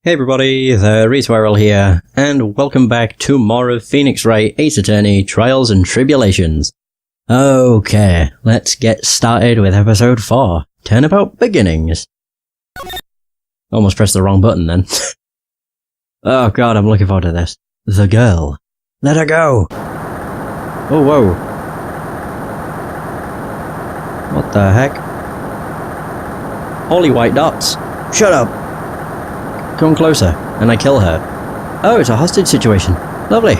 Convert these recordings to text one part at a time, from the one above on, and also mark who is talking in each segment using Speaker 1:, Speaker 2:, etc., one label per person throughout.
Speaker 1: Hey everybody, the Reswirl here, and welcome back to more of Phoenix Wright, Ace Attorney, Trials and Tribulations. Okay, let's get started with episode 4, Turnabout Beginnings. Almost pressed the wrong button then. Oh god, I'm looking forward to this. The girl. Let her go! Oh whoa. What the heck? Holy white dots. Shut up! Come closer, and I kill her. Oh, it's a hostage situation. Lovely.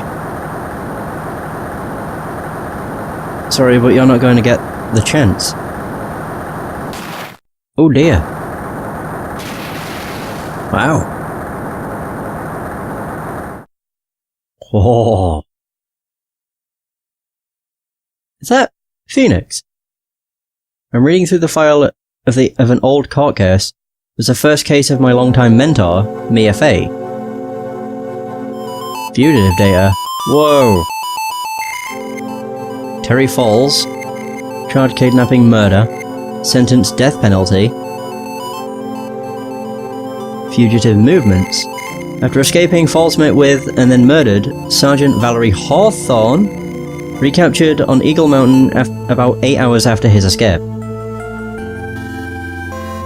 Speaker 1: Sorry, but you're not going to get the chance. Oh dear. Wow. Oh. Is that Phoenix? I'm reading through the file of an old court case. It was the first case of my longtime mentor, Mia Fey. Fugitive data. Whoa. Terry Falls. Charged kidnapping, murder. Sentenced death penalty. Fugitive movements. After escaping, Falls met with and then murdered Sergeant Valerie Hawthorne. Recaptured on Eagle Mountain about 8 hours after his escape.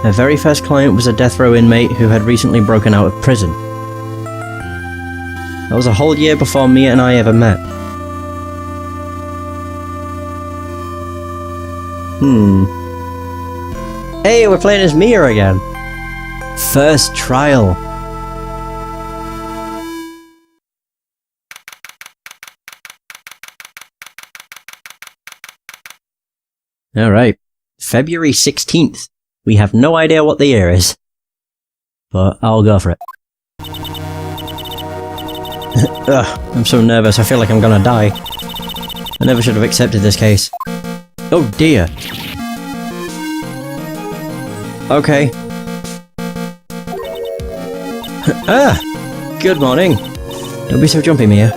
Speaker 1: Her very first client was a death row inmate who had recently broken out of prison. That was a whole year before Mia and I ever met. Hey, we're playing as Mia again! First trial. Alright, February 16th. We have no idea what the year is, but I'll go for it. Ugh, I'm so nervous, I feel like I'm gonna die. I never should have accepted this case. Oh dear. Okay. Good morning. Don't be so jumpy, Mia.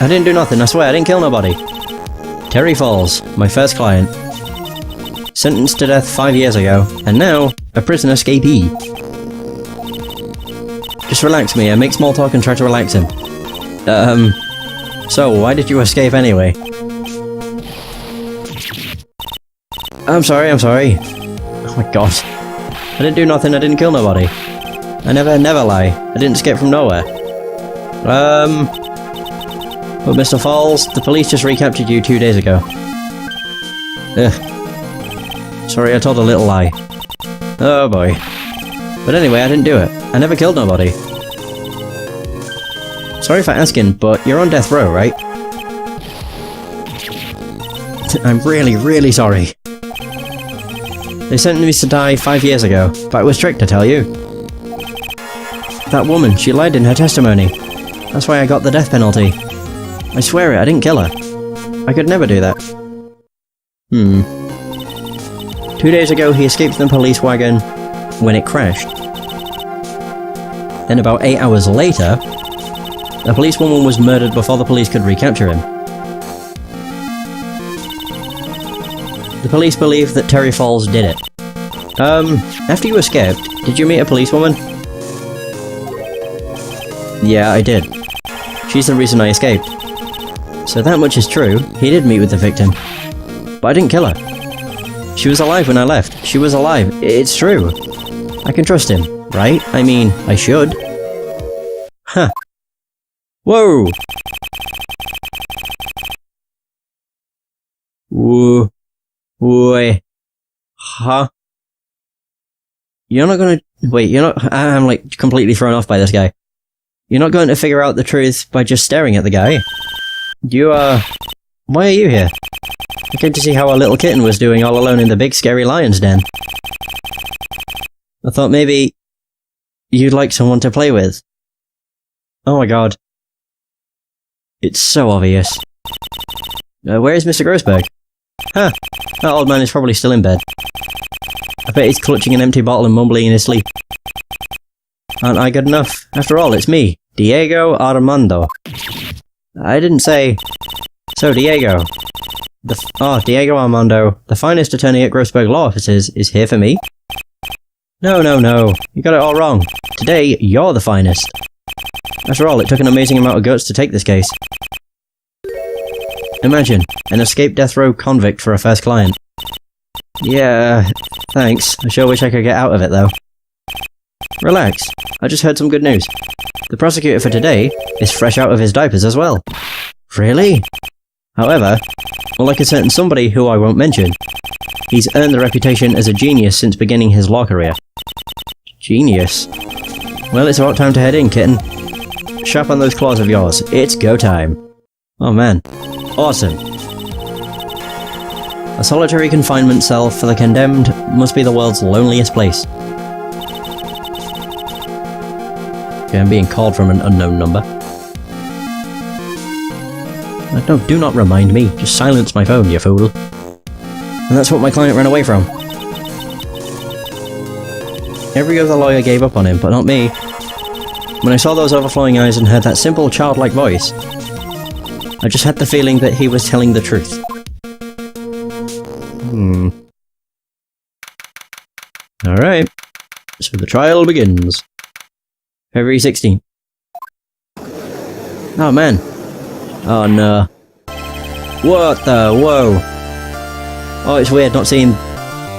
Speaker 1: I didn't do nothing, I swear, I didn't kill nobody. Terry Falls, my first client. Sentenced to death 5 years ago, and now, a prison escapee. Just relax, Mia, make small talk and try to relax him. So, why did you escape anyway? I'm sorry. Oh my god. I didn't do nothing, I didn't kill nobody. I never lie. I didn't escape from nowhere. But Mr. Falls, the police just recaptured you 2 days ago. Ugh. Sorry, I told a little lie. Oh boy. But anyway, I didn't do it. I never killed nobody. Sorry for asking, but you're on death row, right? I'm really sorry. They sentenced me to die 5 years ago, but I was tricked, I tell you. That woman, she lied in her testimony. That's why I got the death penalty. I swear it, I didn't kill her. I could never do that. 2 days ago, he escaped from the police wagon when it crashed. Then about 8 hours later, a policewoman was murdered before the police could recapture him. The police believe that Terry Falls did it. After you escaped, did you meet a policewoman? Yeah, I did. She's the reason I escaped. So that much is true, he did meet with the victim. But I didn't kill her. She was alive when I left. She was alive. It's true. I can trust him, right? I mean, I should. Huh. Whoa! Whoa. Wait. Huh? You're not gonna... Wait, you're not... I'm like completely thrown off by this guy. You're not going to figure out the truth by just staring at the guy. You, why are you here? I came to see how our little kitten was doing all alone in the big scary lion's den. I thought maybe you'd like someone to play with. Oh my god. It's so obvious. Where is Mr. Grossberg? Huh. That old man is probably still in bed. I bet he's clutching an empty bottle and mumbling in his sleep. Aren't I good enough? After all, it's me, Diego Armando. I didn't say... So, Diego. Diego Armando, the finest attorney at Grossberg Law Offices, is here for me. No, no, no. You got it all wrong. Today, you're the finest. After all, it took an amazing amount of guts to take this case. Imagine, an escaped death row convict for a first client. Yeah, thanks. I sure wish I could get out of it, though. Relax. I just heard some good news. The prosecutor for today is fresh out of his diapers as well. Really? However, unlike a certain somebody who I won't mention, he's earned the reputation as a genius since beginning his law career. Genius? Well, it's about time to head in, kitten. Sharpen those claws of yours. It's go time. Oh man. Awesome. A solitary confinement cell for the condemned must be the world's loneliest place. Okay, I'm being called from an unknown number. No, do not remind me. Just silence my phone, you fool. And that's what my client ran away from. Every other lawyer gave up on him, but not me. When I saw those overflowing eyes and heard that simple, childlike voice, I just had the feeling that he was telling the truth. Alright. So the trial begins. February 16th. Oh man. Oh no. What the? Whoa. Oh, it's weird not seeing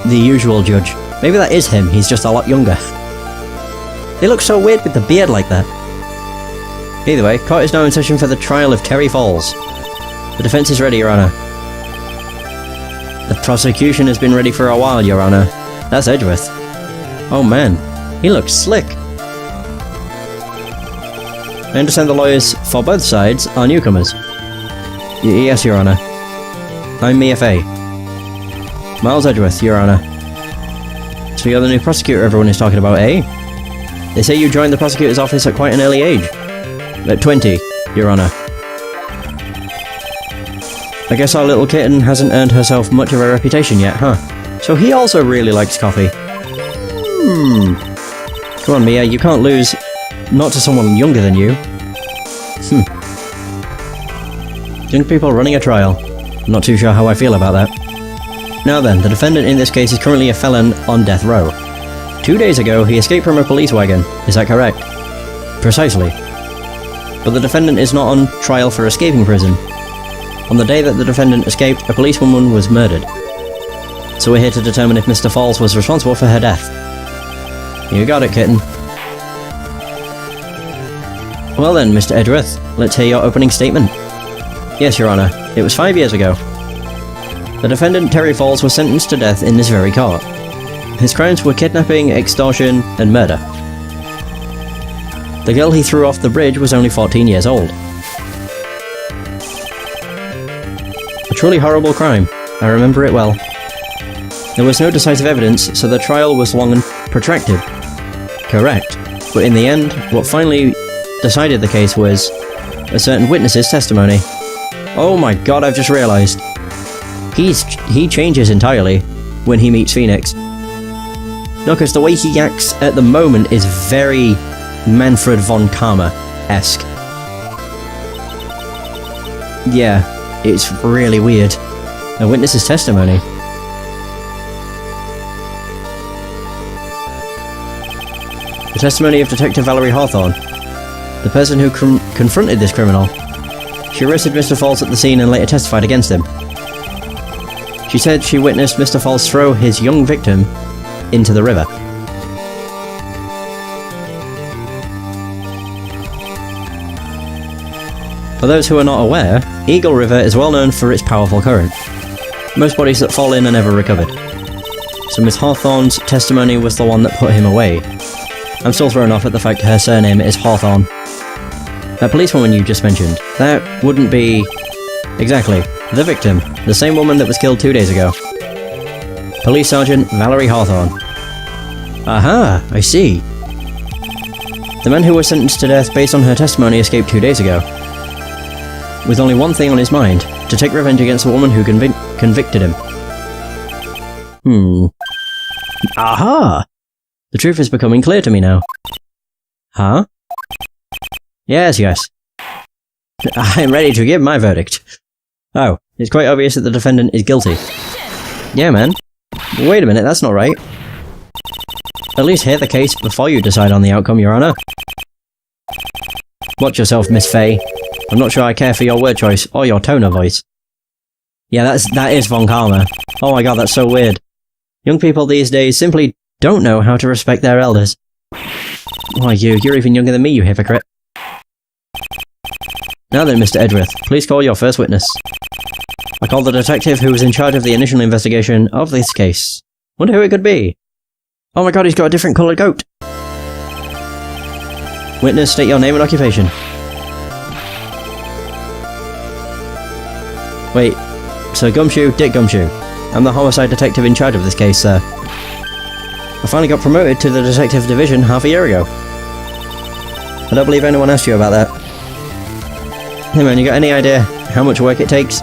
Speaker 1: the usual judge. Maybe that is him, he's just a lot younger. They look so weird with the beard like that. Either way, court is now in session for the trial of Terry Falls. The defense is ready, Your Honor. The prosecution has been ready for a while, Your Honor. That's Edgeworth. Oh man, he looks slick. I understand the lawyers for both sides are newcomers. Yes, Your Honor. I'm Mia Fey. Miles Edgeworth, Your Honor. So you're the new prosecutor everyone is talking about, eh? They say you joined the prosecutor's office at quite an early age. At 20, Your Honor. I guess our little kitten hasn't earned herself much of a reputation yet, huh? So he also really likes coffee. Come on, Mia, you can't lose. Not to someone younger than you. Young people running a trial. I'm not too sure how I feel about that. Now then, the defendant in this case is currently a felon on death row. 2 days ago, he escaped from a police wagon. Is that correct? Precisely. But the defendant is not on trial for escaping prison. On the day that the defendant escaped, a policewoman was murdered. So we're here to determine if Mr. Falls was responsible for her death. You got it, kitten. Well then, Mr. Edgeworth, let's hear your opening statement. Yes, Your Honor. It was 5 years ago. The defendant, Terry Falls, was sentenced to death in this very court. His crimes were kidnapping, extortion, and murder. The girl he threw off the bridge was only 14 years old. A truly horrible crime. I remember it well. There was no decisive evidence, so the trial was long and protracted. Correct. But in the end, what finally decided the case was a certain witness's testimony. Oh my god, I've just realised. He changes entirely when he meets Phoenix. No, because the way he acts at the moment is very Manfred von Karma-esque. Yeah, it's really weird. A witness's testimony. The testimony of Detective Valerie Hawthorne, the person who confronted this criminal. She arrested Mr. Falls at the scene and later testified against him. She said she witnessed Mr. Falls throw his young victim into the river. For those who are not aware, Eagle River is well known for its powerful current. Most bodies that fall in are never recovered. So Miss Hawthorne's testimony was the one that put him away. I'm still thrown off at the fact her surname is Hawthorne. That policewoman you just mentioned, that wouldn't be... Exactly. The victim. The same woman that was killed 2 days ago. Police Sergeant Valerie Hawthorne. Aha, I see. The man who was sentenced to death based on her testimony escaped 2 days ago. With only one thing on his mind, to take revenge against the woman who convicted him. Aha! The truth is becoming clear to me now. Huh? Yes. I'm ready to give my verdict. Oh, it's quite obvious that the defendant is guilty. Yeah, man. Wait a minute, that's not right. At least hear the case before you decide on the outcome, Your Honor. Watch yourself, Miss Fay. I'm not sure I care for your word choice or your tone of voice. Yeah, that is Von Karma. Oh my god, that's so weird. Young people these days simply don't know how to respect their elders. Why, you're even younger than me, you hypocrite. Now then, Mr. Edgeworth, please call your first witness. I call the detective who was in charge of the initial investigation of this case. Wonder who it could be. Oh my god, he's got a different coloured coat. Witness, state your name and occupation. Wait, Sir Gumshoe, Dick Gumshoe. I'm the homicide detective in charge of this case, sir. I finally got promoted to the detective division half a year ago. I don't believe anyone asked you about that. Hey man, you got any idea how much work it takes?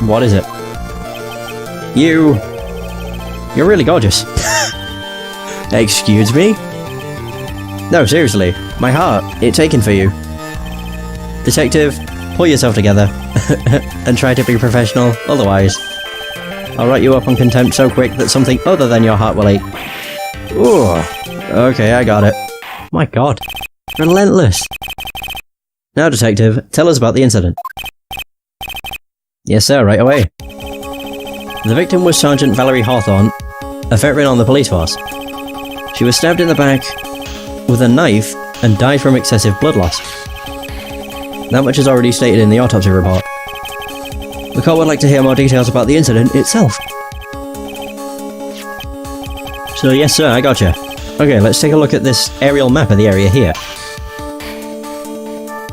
Speaker 1: What is it? You're really gorgeous. Excuse me? No, seriously. My heart, it's aching for you. Detective, pull yourself together. And try to be professional, otherwise I'll write you up on contempt so quick that something other than your heart will ache. Ooh. Okay, I got it. My god. Relentless. Now, detective, tell us about the incident. Yes, sir, right away. The victim was Sergeant Valerie Hawthorne, a veteran on the police force. She was stabbed in the back with a knife and died from excessive blood loss. That much is already stated in the autopsy report. The court would like to hear more details about the incident itself. So yes sir, I gotcha. Okay, let's take a look at this aerial map of the area here.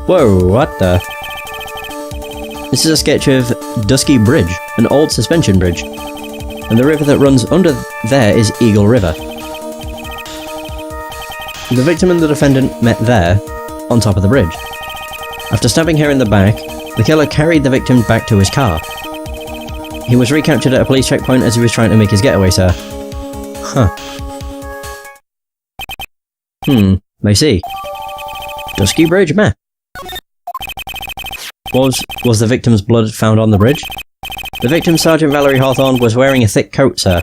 Speaker 1: Whoa, what the? This is a sketch of Dusky Bridge, an old suspension bridge. And the river that runs under there is Eagle River. The victim and the defendant met there, on top of the bridge. After stabbing her in the back, the killer carried the victim back to his car. He was recaptured at a police checkpoint as he was trying to make his getaway, sir. Huh. I see. Dusky Bridge map. Was the victim's blood found on the bridge? The victim, Sergeant Valerie Hawthorne, was wearing a thick coat, sir.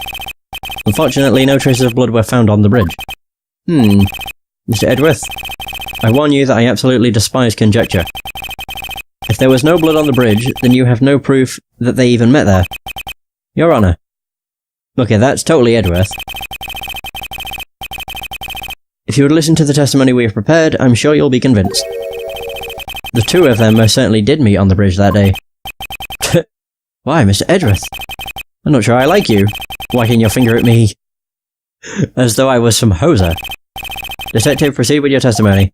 Speaker 1: Unfortunately, no traces of blood were found on the bridge. Mr. Edgeworth, I warn you that I absolutely despise conjecture. If there was no blood on the bridge, then you have no proof that they even met there. Your Honour. Okay, that's totally Edgeworth. If you would listen to the testimony we have prepared, I'm sure you'll be convinced. The two of them most certainly did meet on the bridge that day. Why, Mr. Edgeworth? I'm not sure I like you, wagging your finger at me. As though I was some hoser. Detective, proceed with your testimony.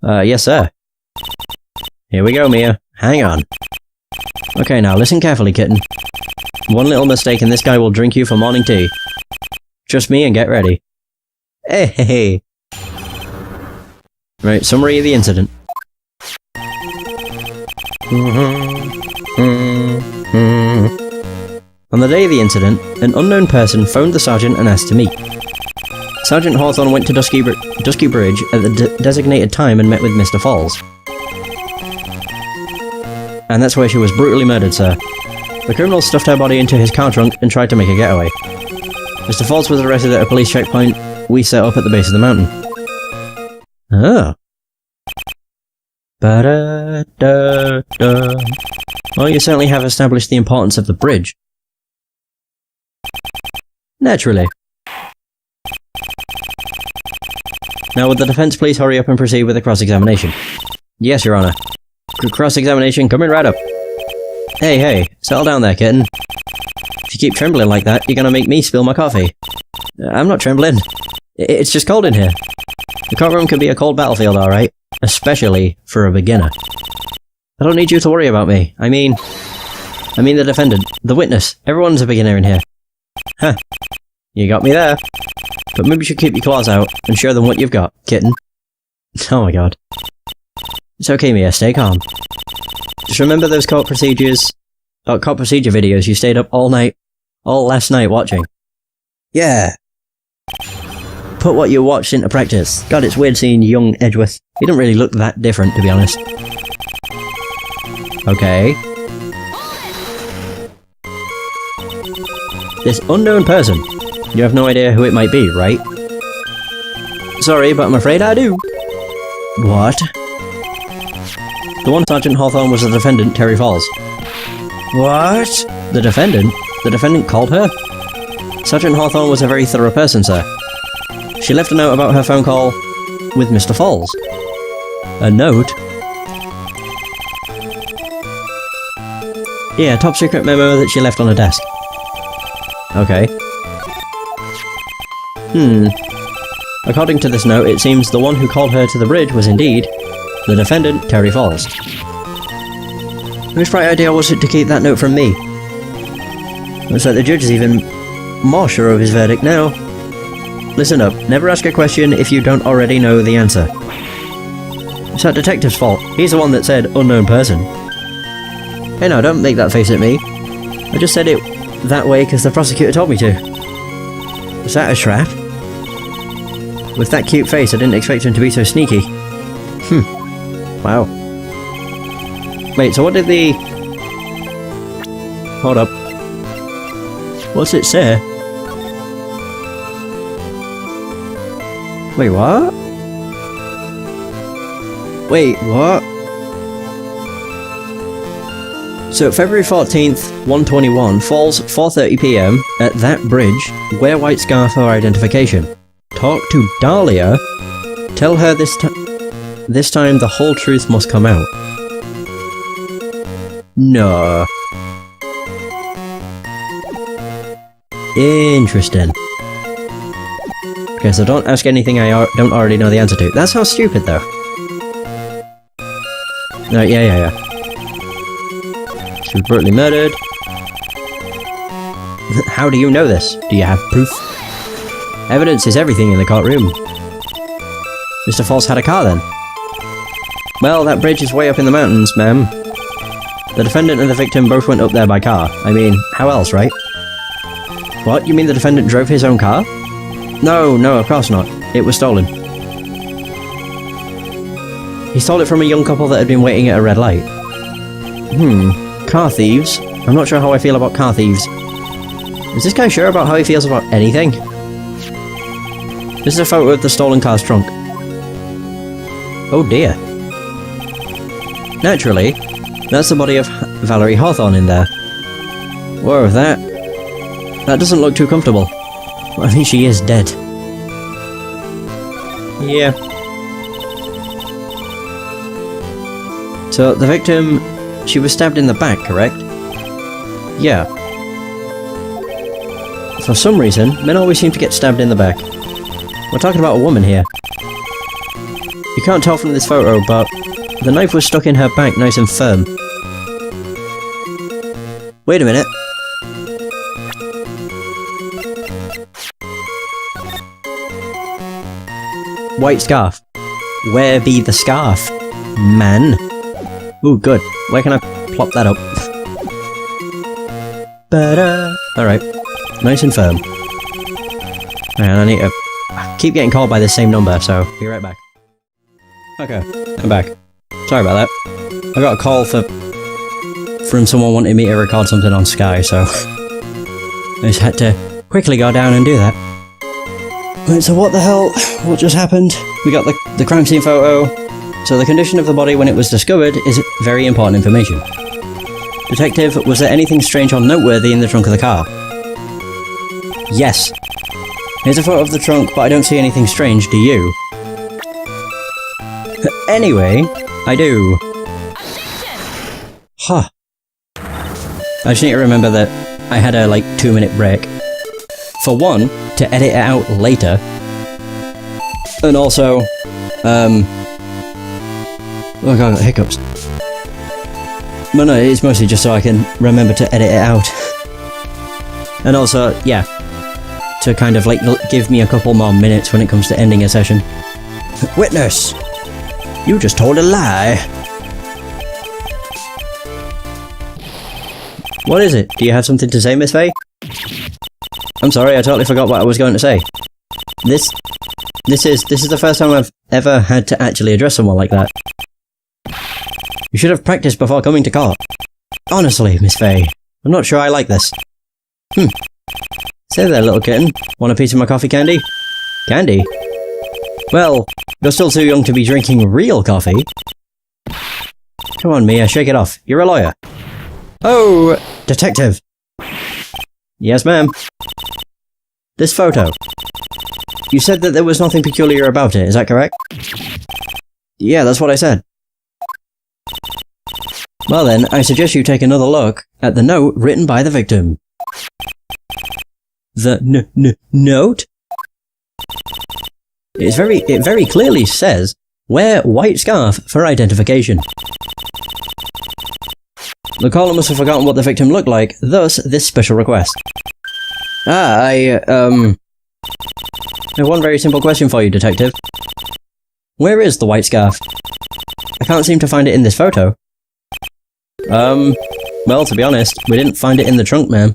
Speaker 1: Yes sir. Here we go, Mia. Hang on. Okay, now listen carefully, kitten. One little mistake and this guy will drink you for morning tea. Trust me and get ready. Hey! Right, summary of the incident. On the day of the incident, an unknown person phoned the sergeant and asked to meet. Sergeant Hawthorne went to Dusky Bridge at the designated time and met with Mr. Falls. And that's where she was brutally murdered, sir. The criminal stuffed her body into his car trunk and tried to make a getaway. Mr. Falls was arrested at a police checkpoint we set up at the base of the mountain. Oh. Ba-da-da-da. Well, you certainly have established the importance of the bridge. Naturally. Now would the defense please hurry up and proceed with the cross-examination? Yes, Your Honour. Cross-examination coming right up. Hey, settle down there, kitten. If you keep trembling like that, you're gonna make me spill my coffee. I'm not trembling. It's just cold in here. The courtroom can be a cold battlefield, alright. Especially for a beginner. I don't need you to worry about me. I mean the defendant, the witness. Everyone's a beginner in here. Huh. You got me there. But maybe you should keep your claws out and show them what you've got, kitten. Oh my god. It's okay, Mia, stay calm. Just remember those court procedure videos you stayed up all last night watching. Yeah. Put what you watched into practice. God, it's weird seeing young Edgeworth. He didn't really look that different, to be honest. Okay. This unknown person. You have no idea who it might be, right? Sorry, but I'm afraid I do. What? The one Sergeant Hawthorne was the defendant, Terry Falls. What? The defendant? The defendant called her? Sergeant Hawthorne was a very thorough person, sir. She left a note about her phone call with Mr. Falls. A note? Yeah, a top secret memo that she left on her desk. Okay. According to this note, it seems the one who called her to the bridge was indeed the defendant, Terry Falls. Whose bright idea was it to keep that note from me? Looks like the judge is even more sure of his verdict now. Listen up, never ask a question if you don't already know the answer. It's that detective's fault. He's the one that said unknown person. Hey now, don't make that face at me. I just said it that way because the prosecutor told me to. Was that a trap? With that cute face, I didn't expect him to be so sneaky. Wow. Wait, so what did the... Hold up. What's it say? Wait, what? Wait, what? So, February 14th, 121, Falls, 4:30 PM, at that bridge, wear white scarf for identification. Talk to Dahlia. Tell her this time the whole truth must come out. No. Interesting. Okay, so don't ask anything I don't already know the answer to. That sounds stupid, though. No, yeah. She was brutally murdered. How do you know this? Do you have proof? Evidence is everything in the courtroom. Mr. Falls had a car then? Well, that bridge is way up in the mountains, ma'am. The defendant and the victim both went up there by car. I mean, how else, right? What? You mean the defendant drove his own car? No, of course not. It was stolen. He stole it from a young couple that had been waiting at a red light. Car thieves? I'm not sure how I feel about car thieves. Is this guy sure about how he feels about anything? This is a photo of the stolen car's trunk. Oh dear. Naturally, that's the body of Valerie Hawthorne in there. Whoa, that doesn't look too comfortable. I think she is dead. Yeah. So, the victim, she was stabbed in the back, correct? Yeah. For some reason, men always seem to get stabbed in the back. We're talking about a woman here. You can't tell from this photo, but the knife was stuck in her back nice and firm. Wait a minute. White scarf. Where be the scarf? Man. Ooh, good. Where can I plop that up? Alright. Nice and firm. And I need to... I keep getting called by the same number, so be right back. Okay, I'm back. Sorry about that. I got a call from someone wanting me to record something on Sky, so... I just had to quickly go down and do that. Right, so what the hell? What just happened? We got the crime scene photo. So the condition of the body when it was discovered is very important information. Detective, was there anything strange or noteworthy in the trunk of the car? Yes. Here's a photo of the trunk, but I don't see anything strange, do you? Anyway, I do. Huh. I just need to remember that I had a, 2-minute break. For one, to edit it out later. And also, oh god, hiccups. But no, it's mostly just so I can remember to edit it out. And also, yeah, to kind of give me a couple more minutes when it comes to ending a session. Witness! You just told a lie! What is it? Do you have something to say, Miss Faye? I'm sorry, I totally forgot what I was going to say. This is the first time I've ever had to actually address someone like that. You should have practiced before coming to court. Honestly, Miss Faye, I'm not sure I like this. Say there, little kitten. Want a piece of my coffee candy? Candy? Well, you're still too young to be drinking real coffee. Come on, Mia, shake it off. You're a lawyer. Oh, detective. Yes, ma'am. This photo. You said that there was nothing peculiar about it, is that correct? Yeah, that's what I said. Well then, I suggest you take another look at the note written by the victim. The note? It very clearly says, wear white scarf for identification. The caller must have forgotten what the victim looked like, thus this special request. I have one very simple question for you, detective. Where is the white scarf? I can't seem to find it in this photo. Well, to be honest, we didn't find it in the trunk, ma'am.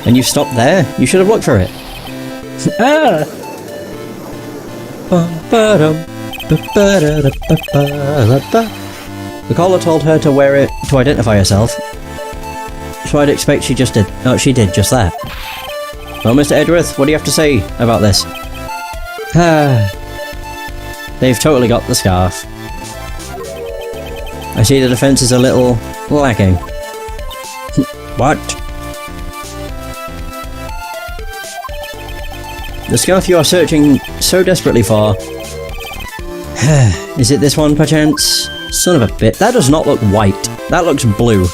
Speaker 1: And you stopped there? You should have looked for it. Ah! The caller told her to wear it to identify herself. So I'd expect she just did. Oh, she did just that. Well, Mr. Edgeworth, what do you have to say about this? They've totally got the scarf. I see the defense is a little lacking. What? The scarf you are searching so desperately for. Is it this one, perchance? Son of a bit. That does not look white. That looks blue.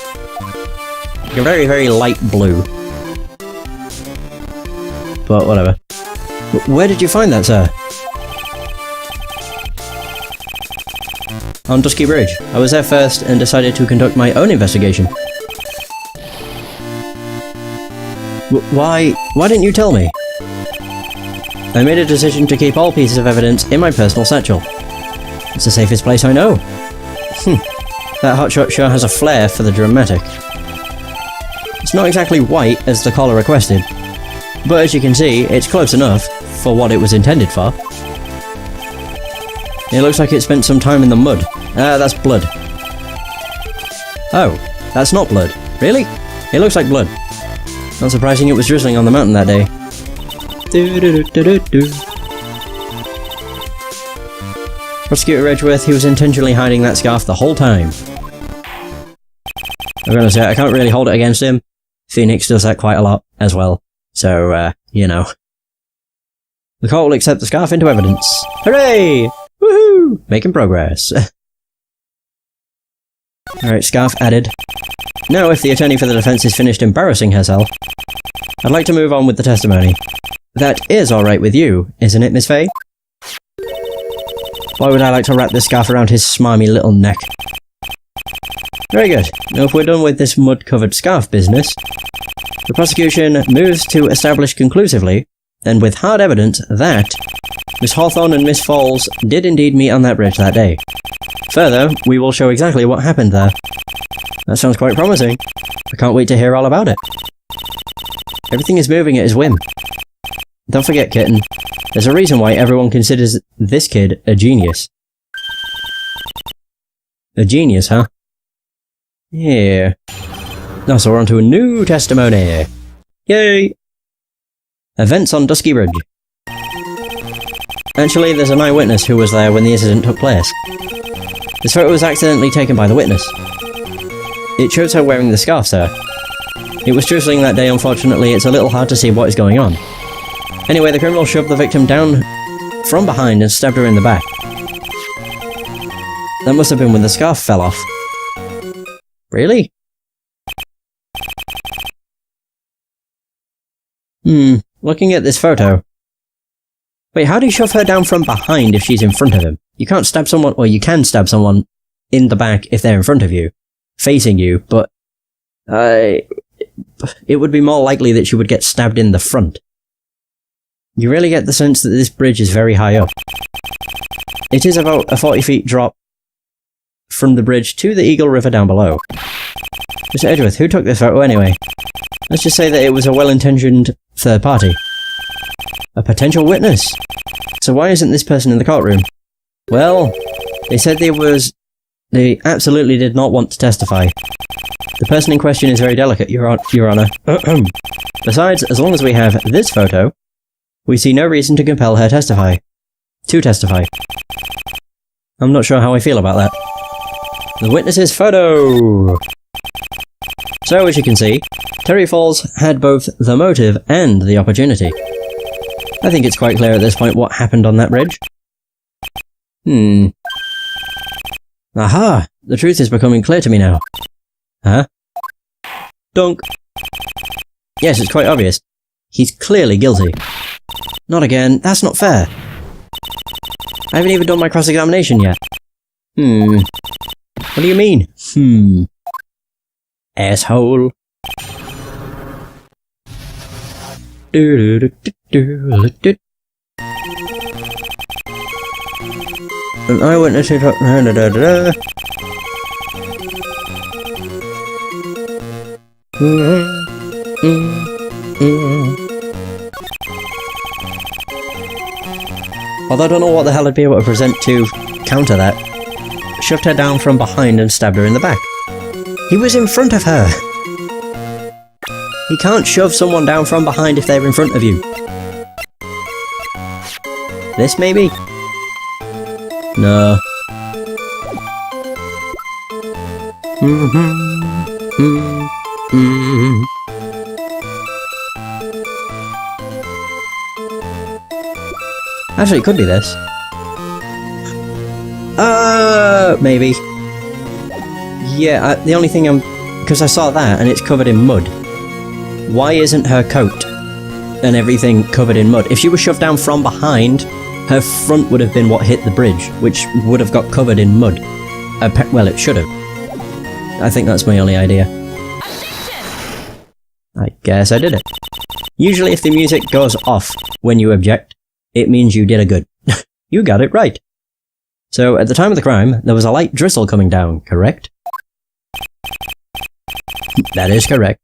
Speaker 1: Like a very, very light blue. But whatever. Where did you find that, sir? On Dusky Bridge. I was there first and decided to conduct my own investigation. Why didn't you tell me? I made a decision to keep all pieces of evidence in my personal satchel. It's the safest place I know. That hotshot sure has a flair for the dramatic. It's not exactly white as the caller requested, but as you can see, it's close enough for what it was intended for. It looks like it spent some time in the mud. That's blood. Oh, that's not blood. Really? It looks like blood. Not surprising it was drizzling on the mountain that day. Prosecutor Edgeworth, he was intentionally hiding that scarf the whole time. I'm gonna say, I can't really hold it against him. Phoenix does that quite a lot as well. So, you know. The court will accept the scarf into evidence. Hooray! Woohoo! Making progress. Alright, scarf added. Now, if the attorney for the defense is finished embarrassing herself, I'd like to move on with the testimony. That is alright with you, isn't it, Miss Faye? Why would I like to wrap this scarf around his smarmy little neck? Very good. Now, if we're done with this mud-covered scarf business, the prosecution moves to establish conclusively, and with hard evidence, that Miss Hawthorne and Miss Falls did indeed meet on that bridge that day. Further, we will show exactly what happened there. That sounds quite promising. I can't wait to hear all about it. Everything is moving at his whim. Don't forget, kitten, there's a reason why everyone considers this kid a genius. A genius, huh? Yeah. Now, so we're on to a new testimony. Yay! Events on Dusky Bridge. Actually, there's an eyewitness who was there when the incident took place. This photo was accidentally taken by the witness. It shows her wearing the scarf, sir. It was drizzling that day, unfortunately, it's a little hard to see what is going on. Anyway, the criminal shoved the victim down from behind and stabbed her in the back. That must have been when the scarf fell off. Really? Looking at this photo. Wait, how do you shove her down from behind if she's in front of him? You can't stab someone, or you can stab someone in the back if they're in front of you, facing you, but it would be more likely that she would get stabbed in the front. You really get the sense that this bridge is very high up. It is about a 40 feet drop from the bridge to the Eagle River down below. Mr. Edgeworth, who took this photo anyway? Let's just say that it was a well-intentioned third party. A potential witness. So why isn't this person in the courtroom? Well, they said they absolutely did not want to testify. The person in question is very delicate, Your Honor. Besides, as long as we have this photo, we see no reason to compel her to testify. I'm not sure how I feel about that. The witness's photo! So, as you can see, Terry Falls had both the motive and the opportunity. I think it's quite clear at this point what happened on that bridge. Aha! The truth is becoming clear to me now. Huh? Dunk! Yes, it's quite obvious. He's clearly guilty. Not again. That's not fair. I haven't even done my cross-examination yet. What do you mean? Asshole. An eyewitness who although I don't know what the hell I'd be able to present to counter that. Shoved her down from behind and stabbed her in the back. He was in front of her! You can't shove someone down from behind if they're in front of you. This maybe? No. Actually, it could be this. Maybe. Yeah, the only thing because I saw that and it's covered in mud. Why isn't her coat and everything covered in mud? If she was shoved down from behind, her front would have been what hit the bridge, which would have got covered in mud. Well, it should have. I think that's my only idea. I guess I did it. Usually if the music goes off when you object, it means you did a good. You got it right. So, at the time of the crime, there was a light drizzle coming down, correct? That is correct.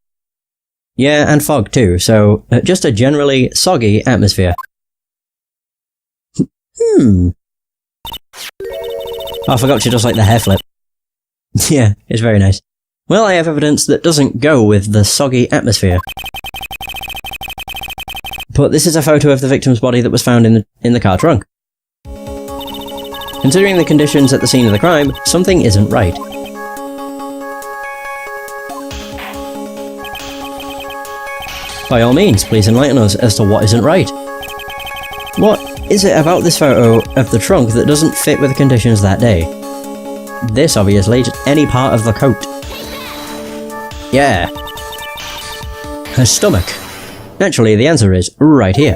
Speaker 1: Yeah, and fog too, so just a generally soggy atmosphere. Oh, I forgot she does like the hair flip. Yeah, it's very nice. Well, I have evidence that doesn't go with the soggy atmosphere. But this is a photo of the victim's body that was found in the car trunk. Considering the conditions at the scene of the crime, something isn't right. By all means, please enlighten us as to what isn't right. What is it about this photo of the trunk that doesn't fit with the conditions that day? This, obviously, just any part of the coat. Yeah. Her stomach. Naturally, the answer is right here.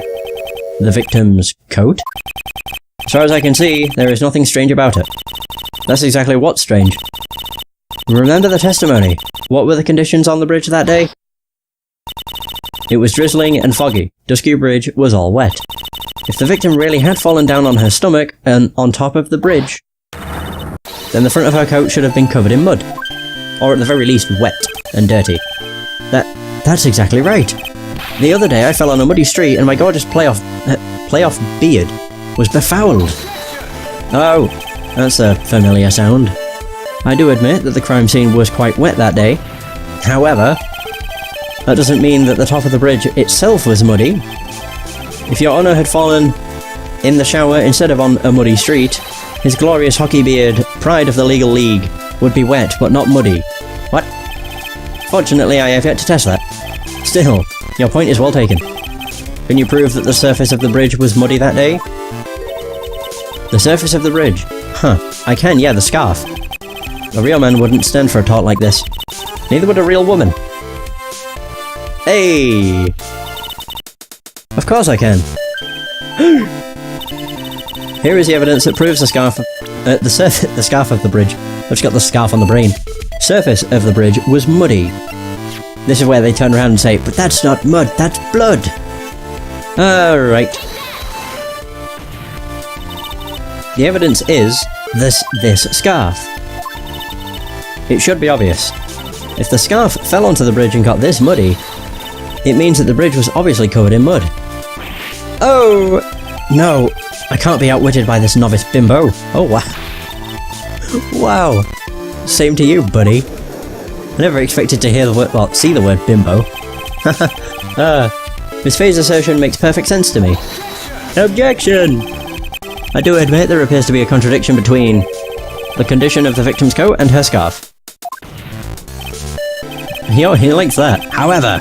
Speaker 1: The victim's coat? As far as I can see, there is nothing strange about it. That's exactly what's strange. Remember the testimony. What were the conditions on the bridge that day? It was drizzling and foggy. Dusky Bridge was all wet. If the victim really had fallen down on her stomach and on top of the bridge, then the front of her coat should have been covered in mud. Or at the very least wet and dirty. That's exactly right. The other day I fell on a muddy street and my gorgeous playoff beard was befouled. Oh, that's a familiar sound. I do admit that the crime scene was quite wet that day. However, that doesn't mean that the top of the bridge itself was muddy. If Your Honour had fallen in the shower instead of on a muddy street, his glorious hockey beard, pride of the legal league, would be wet but not muddy. What? Fortunately, I have yet to test that. Still, your point is well taken. Can you prove that the surface of the bridge was muddy that day? The surface of the bridge? Huh, I can, yeah, the scarf. A real man wouldn't stand for a talk like this. Neither would a real woman. Hey! Of course I can. Here is the evidence that proves the scarf of the bridge. I've just got the scarf on the brain. Surface of the bridge was muddy. This is where they turn around and say, but that's not mud, that's blood. Alright. The evidence is this scarf. It should be obvious. If the scarf fell onto the bridge and got this muddy, it means that the bridge was obviously covered in mud. Oh! No, I can't be outwitted by this novice bimbo. Oh, wow. Wow. Same to you, buddy. I never expected to hear the word, well, see the word bimbo. Miss Faye's assertion makes perfect sense to me. Objection! I do admit there appears to be a contradiction between the condition of the victim's coat and her scarf. He likes that. However,